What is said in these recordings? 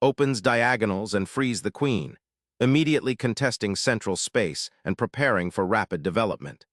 opens diagonals and frees the queen, immediately contesting central space and preparing for rapid development.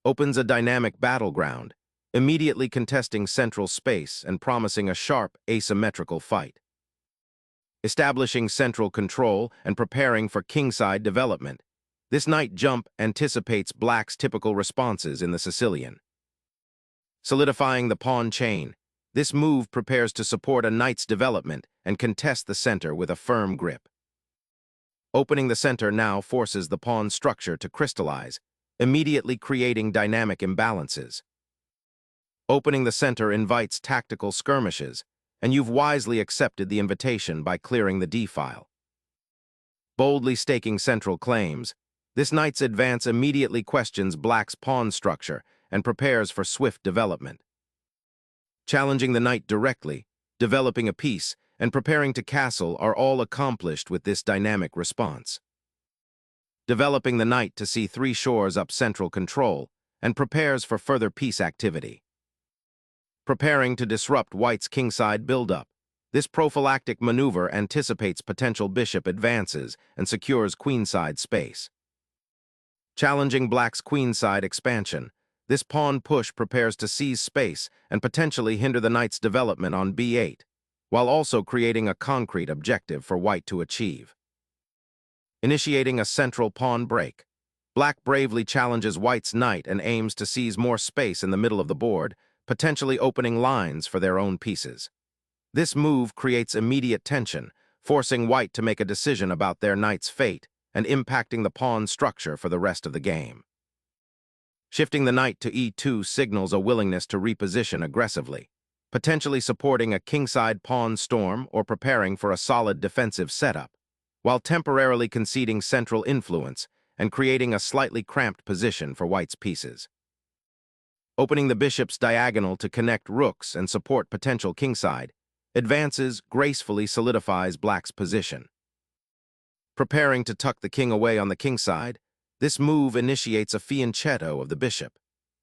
Opens a dynamic battleground, immediately contesting central space and promising a sharp, asymmetrical fight. Establishing central control and preparing for kingside development. This knight jump anticipates black's typical responses in the Sicilian. Solidifying the pawn chain. This move prepares to support a knight's development and contest the center with a firm grip. Opening the center now forces the pawn structure to crystallize, immediately creating dynamic imbalances. Opening the center invites tactical skirmishes, and you've wisely accepted the invitation by clearing the d-file. Boldly staking central claims, this knight's advance immediately questions black's pawn structure and prepares for swift development. Challenging the knight directly, developing a piece, and preparing to castle are all accomplished with this dynamic response. Developing the knight to c3 shores up central control and prepares for further piece activity. Preparing to disrupt white's kingside buildup. This prophylactic maneuver anticipates potential bishop advances and secures queenside space. Challenging black's queenside expansion. This pawn push prepares to seize space and potentially hinder the knight's development on b8, while also creating a concrete objective for white to achieve. Initiating a central pawn break. Black bravely challenges white's knight and aims to seize more space in the middle of the board, potentially opening lines for their own pieces. This move creates immediate tension, forcing white to make a decision about their knight's fate and impacting the pawn structure for the rest of the game. Shifting the knight to e2 signals a willingness to reposition aggressively, potentially supporting a kingside pawn storm or preparing for a solid defensive setup, while temporarily conceding central influence and creating a slightly cramped position for white's pieces. Opening the bishop's diagonal to connect rooks and support potential kingside, advances gracefully solidifies black's position. Preparing to tuck the king away on the kingside, this move initiates a fianchetto of the bishop,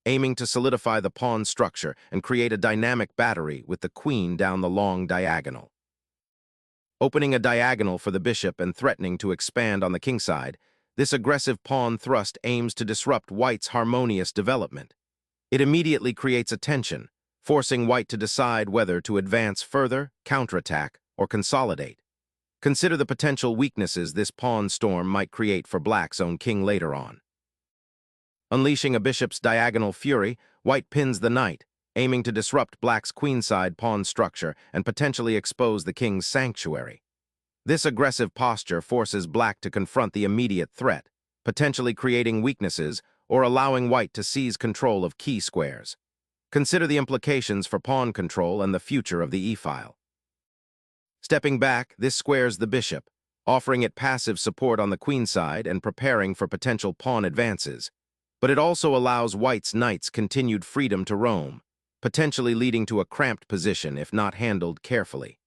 aiming to solidify the pawn structure and create a dynamic battery with the queen down the long diagonal. Opening a diagonal for the bishop and threatening to expand on the kingside, this aggressive pawn thrust aims to disrupt white's harmonious development. It immediately creates a tension, forcing white to decide whether to advance further, counterattack, or consolidate. Consider the potential weaknesses this pawn storm might create for black's own king later on. Unleashing a bishop's diagonal fury, white pins the knight, aiming to disrupt black's queenside pawn structure and potentially expose the king's sanctuary. This aggressive posture forces black to confront the immediate threat, potentially creating weaknesses or allowing white to seize control of key squares. Consider the implications for pawn control and the future of the e-file. Stepping back, this squares the bishop, offering it passive support on the queenside and preparing for potential pawn advances. But it also allows white's knights continued freedom to roam, potentially leading to a cramped position if not handled carefully.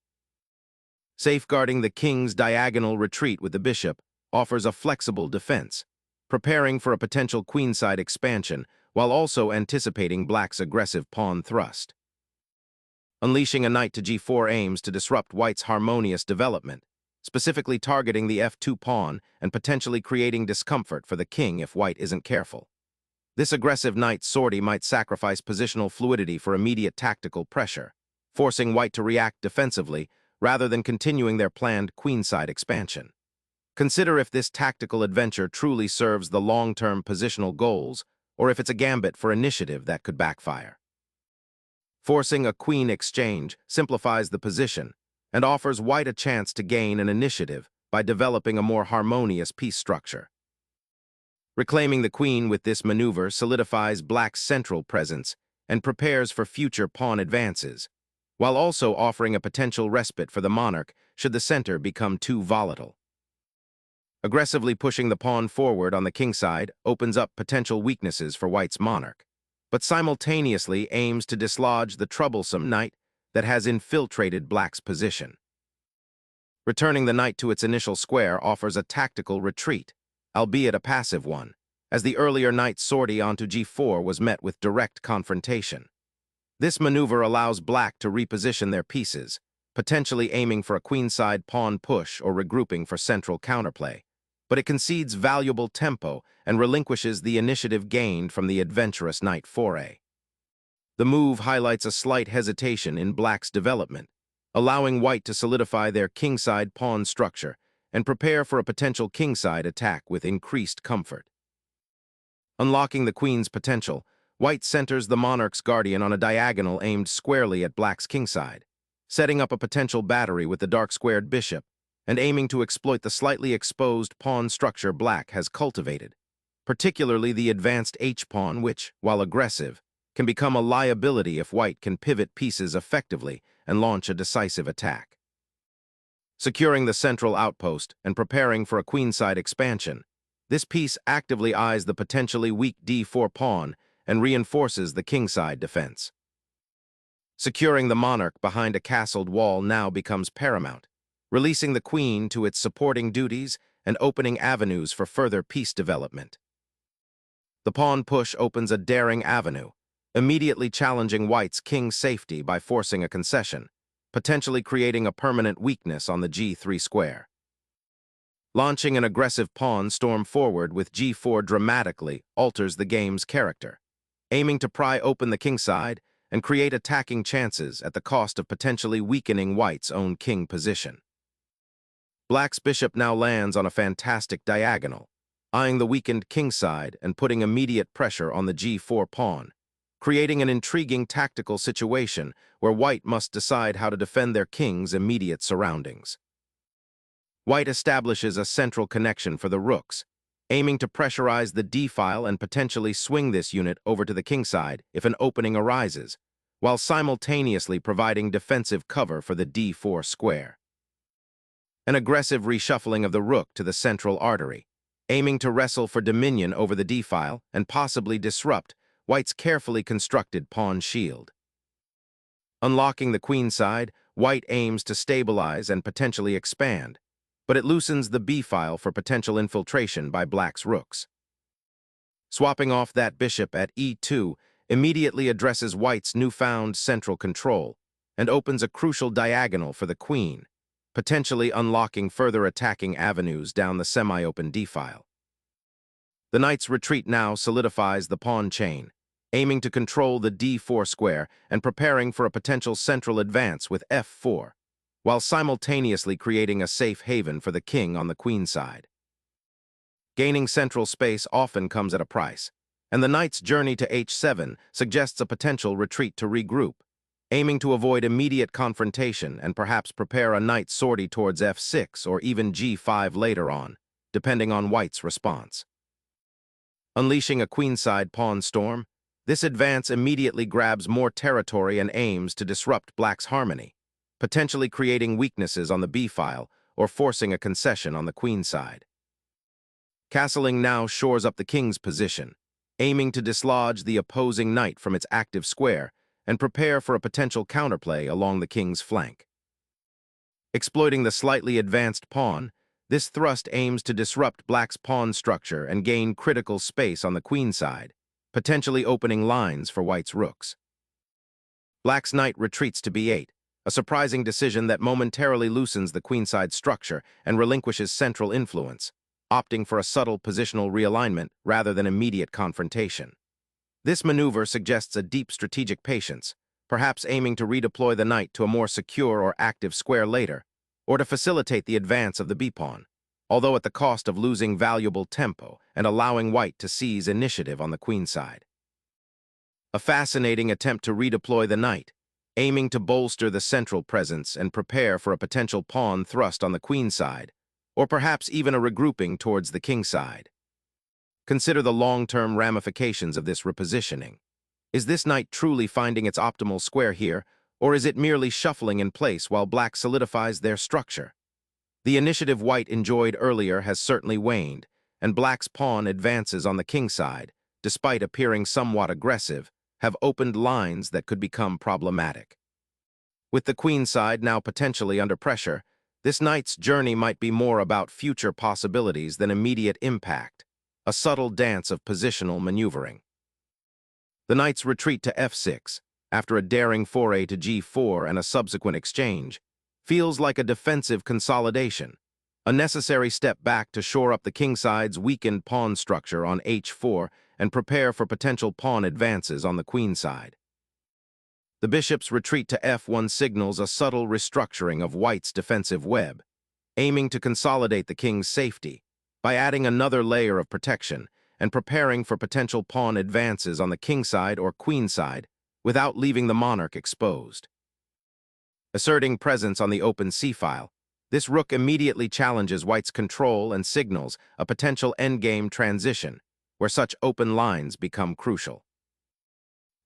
Safeguarding the king's diagonal retreat with the bishop offers a flexible defense, preparing for a potential queenside expansion while also anticipating black's aggressive pawn thrust. Unleashing a knight to g4 aims to disrupt white's harmonious development, specifically targeting the f2 pawn and potentially creating discomfort for the king if white isn't careful. This aggressive knight sortie might sacrifice positional fluidity for immediate tactical pressure, forcing white to react defensively rather than continuing their planned queenside expansion. Consider if this tactical adventure truly serves the long-term positional goals or if it's a gambit for initiative that could backfire. Forcing a queen exchange simplifies the position and offers white a chance to gain an initiative by developing a more harmonious piece structure. Reclaiming the queen with this maneuver solidifies black's central presence and prepares for future pawn advances, while also offering a potential respite for the monarch should the center become too volatile. Aggressively pushing the pawn forward on the kingside opens up potential weaknesses for white's monarch, but simultaneously aims to dislodge the troublesome knight that has infiltrated black's position. Returning the knight to its initial square offers a tactical retreat, albeit a passive one, as the earlier knight's sortie onto g4 was met with direct confrontation. This maneuver allows black to reposition their pieces, potentially aiming for a queenside pawn push or regrouping for central counterplay, but it concedes valuable tempo and relinquishes the initiative gained from the adventurous knight foray. The move highlights a slight hesitation in black's development, allowing white to solidify their kingside pawn structure and prepare for a potential kingside attack with increased comfort. Unlocking the queen's potential, white centers the monarch's guardian on a diagonal aimed squarely at black's kingside, setting up a potential battery with the dark-squared bishop and aiming to exploit the slightly exposed pawn structure black has cultivated, particularly the advanced h-pawn which, while aggressive, can become a liability if white can pivot pieces effectively and launch a decisive attack. Securing the central outpost and preparing for a queenside expansion, this piece actively eyes the potentially weak d4 pawn and reinforces the kingside defense. Securing the monarch behind a castled wall now becomes paramount, releasing the queen to its supporting duties and opening avenues for further piece development. The pawn push opens a daring avenue, immediately challenging white's king's safety by forcing a concession, potentially creating a permanent weakness on the g3 square. Launching an aggressive pawn storm forward with g4 dramatically alters the game's character, aiming to pry open the kingside and create attacking chances at the cost of potentially weakening white's own king position. Black's bishop now lands on a fantastic diagonal, eyeing the weakened kingside and putting immediate pressure on the g4 pawn, creating an intriguing tactical situation where white must decide how to defend their king's immediate surroundings. White establishes a central connection for the rooks, aiming to pressurize the d-file and potentially swing this unit over to the kingside if an opening arises, while simultaneously providing defensive cover for the d4 square. An aggressive reshuffling of the rook to the central artery, aiming to wrestle for dominion over the d-file and possibly disrupt white's carefully constructed pawn shield. Unlocking the queenside, white aims to stabilize and potentially expand, but it loosens the b-file for potential infiltration by black's rooks. Swapping off that bishop at e2 immediately addresses white's newfound central control and opens a crucial diagonal for the queen, potentially unlocking further attacking avenues down the semi-open d-file. The knight's retreat now solidifies the pawn chain, aiming to control the d4 square and preparing for a potential central advance with f4, while simultaneously creating a safe haven for the king on the queen side. Gaining central space often comes at a price, and the knight's journey to h7 suggests a potential retreat to regroup, aiming to avoid immediate confrontation and perhaps prepare a knight sortie towards f6 or even g5 later on, depending on white's response. Unleashing a queenside pawn storm, this advance immediately grabs more territory and aims to disrupt black's harmony, potentially creating weaknesses on the b-file or forcing a concession on the queenside. Castling now shores up the king's position, aiming to dislodge the opposing knight from its active square and prepare for a potential counterplay along the king's flank. Exploiting the slightly advanced pawn, this thrust aims to disrupt black's pawn structure and gain critical space on the queenside, potentially opening lines for white's rooks. Black's knight retreats to b8, a surprising decision that momentarily loosens the queenside structure and relinquishes central influence, opting for a subtle positional realignment rather than immediate confrontation. This maneuver suggests a deep strategic patience, perhaps aiming to redeploy the knight to a more secure or active square later, or to facilitate the advance of the b-pawn, although at the cost of losing valuable tempo and allowing white to seize initiative on the queenside. A fascinating attempt to redeploy the knight, aiming to bolster the central presence and prepare for a potential pawn thrust on the queenside, or perhaps even a regrouping towards the kingside. Consider the long-term ramifications of this repositioning. Is this knight truly finding its optimal square here, or is it merely shuffling in place while black solidifies their structure? The initiative white enjoyed earlier has certainly waned, and black's pawn advances on the kingside, despite appearing somewhat aggressive, have opened lines that could become problematic. With the queenside now potentially under pressure, this knight's journey might be more about future possibilities than immediate impact, a subtle dance of positional maneuvering. The knight's retreat to f6, after a daring foray to g4 and a subsequent exchange, feels like a defensive consolidation, a necessary step back to shore up the kingside's weakened pawn structure on h4 and prepare for potential pawn advances on the queenside. The bishop's retreat to f1 signals a subtle restructuring of white's defensive web, aiming to consolidate the king's safety by adding another layer of protection and preparing for potential pawn advances on the kingside or queenside without leaving the monarch exposed. Asserting presence on the open c-file, this rook immediately challenges white's control and signals a potential endgame transition, where such open lines become crucial.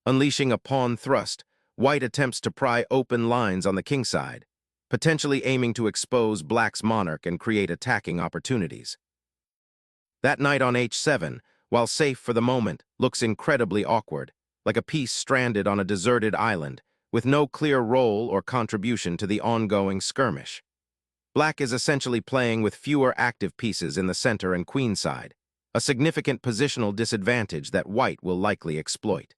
Unleashing a pawn thrust, white attempts to pry open lines on the kingside, potentially aiming to expose black's monarch and create attacking opportunities. That knight on h7, while safe for the moment, looks incredibly awkward, like a piece stranded on a deserted island, with no clear role or contribution to the ongoing skirmish. Black is essentially playing with fewer active pieces in the center and queenside, a significant positional disadvantage that white will likely exploit.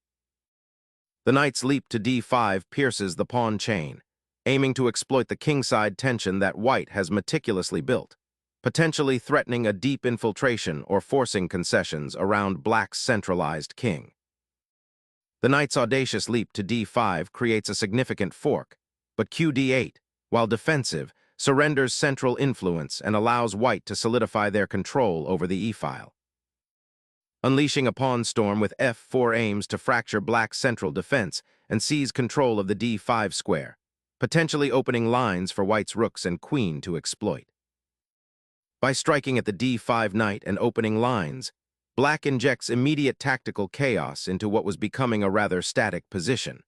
The knight's leap to d5 pierces the pawn chain, aiming to exploit the kingside tension that white has meticulously built, potentially threatening a deep infiltration or forcing concessions around black's centralized king. The knight's audacious leap to d5 creates a significant fork, but qd8, while defensive, surrenders central influence and allows white to solidify their control over the e-file. Unleashing a pawn storm with f4 aims to fracture black's central defense and seize control of the d5 square, potentially opening lines for white's rooks and queen to exploit. By striking at the d5 knight and opening lines, black injects immediate tactical chaos into what was becoming a rather static position,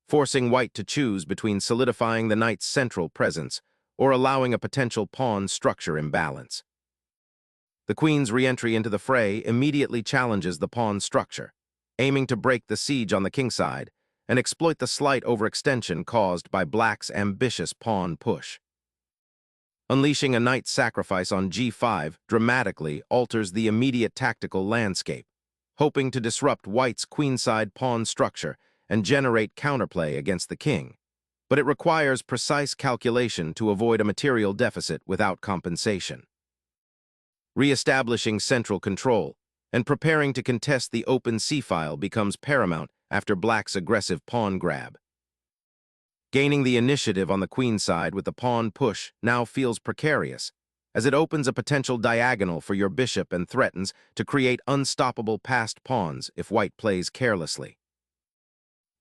forcing white to choose between solidifying the knight's central presence or allowing a potential pawn structure imbalance. The queen's re-entry into the fray immediately challenges the pawn structure, aiming to break the siege on the kingside and exploit the slight overextension caused by black's ambitious pawn push. Unleashing a knight sacrifice on g5 dramatically alters the immediate tactical landscape, hoping to disrupt white's queenside pawn structure and generate counterplay against the king. But it requires precise calculation to avoid a material deficit without compensation. Re-establishing central control and preparing to contest the open c-file becomes paramount after black's aggressive pawn grab. Gaining the initiative on the queenside with the pawn push now feels precarious, as it opens a potential diagonal for your bishop and threatens to create unstoppable passed pawns if white plays carelessly.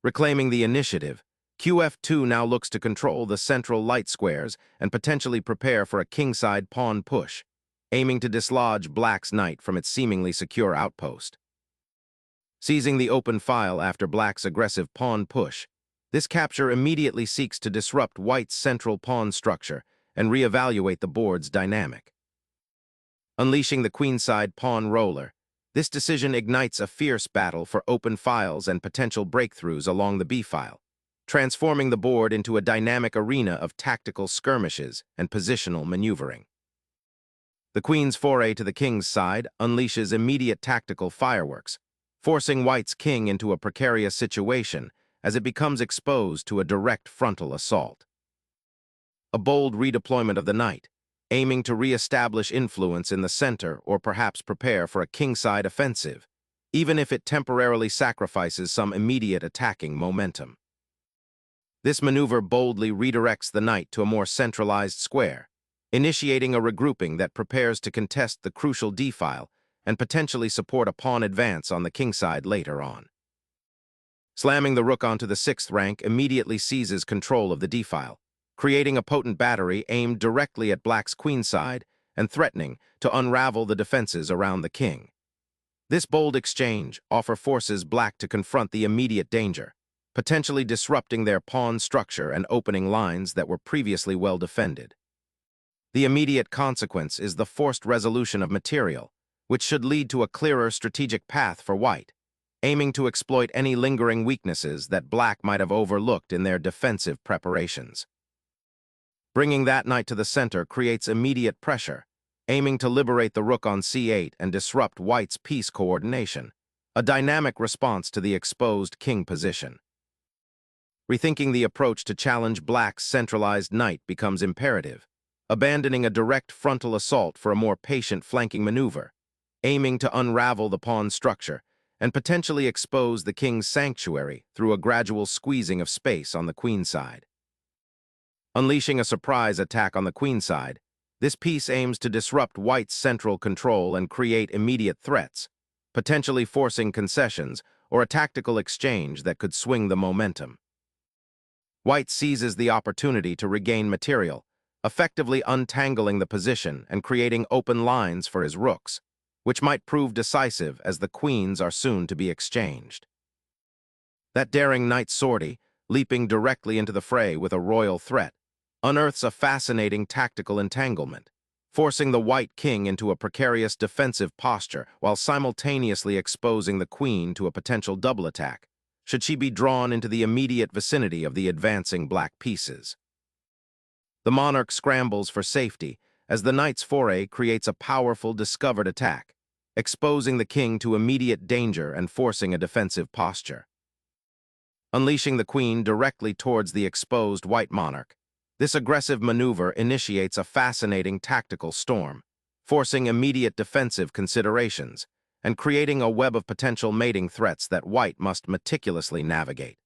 Reclaiming the initiative, qf2 now looks to control the central light squares and potentially prepare for a kingside pawn push, aiming to dislodge black's knight from its seemingly secure outpost. Seizing the open file after black's aggressive pawn push, this capture immediately seeks to disrupt white's central pawn structure and reevaluate the board's dynamic. Unleashing the queenside pawn roller, this decision ignites a fierce battle for open files and potential breakthroughs along the b-file, transforming the board into a dynamic arena of tactical skirmishes and positional maneuvering. The queen's foray to the king's side unleashes immediate tactical fireworks, forcing white's king into a precarious situation as it becomes exposed to a direct frontal assault. A bold redeployment of the knight, aiming to re-establish influence in the center or perhaps prepare for a kingside offensive, even if it temporarily sacrifices some immediate attacking momentum. This maneuver boldly redirects the knight to a more centralized square, initiating a regrouping that prepares to contest the crucial d-file and potentially support a pawn advance on the kingside later on. Slamming the rook onto the 6th rank immediately seizes control of the d-file, creating a potent battery aimed directly at black's queenside and threatening to unravel the defenses around the king. This bold exchange forces black to confront the immediate danger, potentially disrupting their pawn structure and opening lines that were previously well defended. The immediate consequence is the forced resolution of material, which should lead to a clearer strategic path for white, aiming to exploit any lingering weaknesses that black might have overlooked in their defensive preparations. Bringing that knight to the center creates immediate pressure, aiming to liberate the rook on c8 and disrupt white's piece coordination, a dynamic response to the exposed king position. Rethinking the approach to challenge black's centralized knight becomes imperative, abandoning a direct frontal assault for a more patient flanking maneuver, aiming to unravel the pawn structure and potentially expose the king's sanctuary through a gradual squeezing of space on the queen side. Unleashing a surprise attack on the queen side, this piece aims to disrupt white's central control and create immediate threats, potentially forcing concessions or a tactical exchange that could swing the momentum. White seizes the opportunity to regain material, effectively untangling the position and creating open lines for his rooks, which might prove decisive as the queens are soon to be exchanged. That daring knight sortie, leaping directly into the fray with a royal threat, unearths a fascinating tactical entanglement, forcing the white king into a precarious defensive posture while simultaneously exposing the queen to a potential double attack, should she be drawn into the immediate vicinity of the advancing black pieces. The monarch scrambles for safety as the knight's foray creates a powerful discovered attack, exposing the king to immediate danger and forcing a defensive posture. Unleashing the queen directly towards the exposed white monarch, this aggressive maneuver initiates a fascinating tactical storm, forcing immediate defensive considerations and creating a web of potential mating threats that white must meticulously navigate.